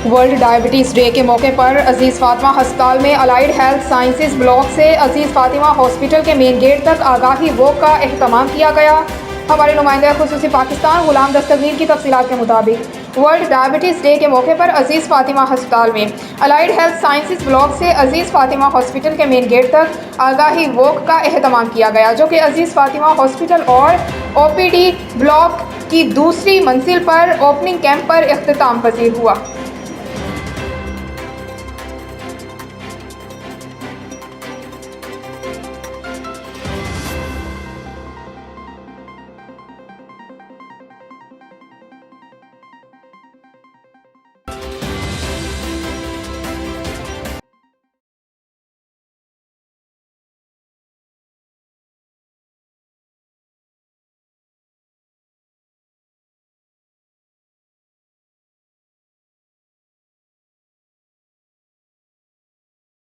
World diabetes day के मौके पर अजीज़ फातिमा अस्पताल में अलाइड हेल्थ साइंसेज ब्लॉक से अजीज़ फातिमा हॉस्पिटल के मेन गेट तक आगाही वॉक का एहतमाम किया गया। हमारे नुमाइंदा खुसूसी पाकिस्तान गुलाम दस्तगीर की तफसीलात के मुताबिक वर्ल्ड डायबिटीज़ डे के मौके पर अजीज़ फातिमा अस्पताल में अलाइड हेल्थ साइंसेज ब्लॉक से अजीज़ फातिमा हॉस्पिटल के मेन गेट तक आगाही वॉक का एहतमाम किया गया, जो कि अजीज़ फातिमा हॉस्पिटल और OPD ब्लॉक की दूसरी मंजिल पर ओपनिंग कैंप पर इख्तिताम पजीर हुआ।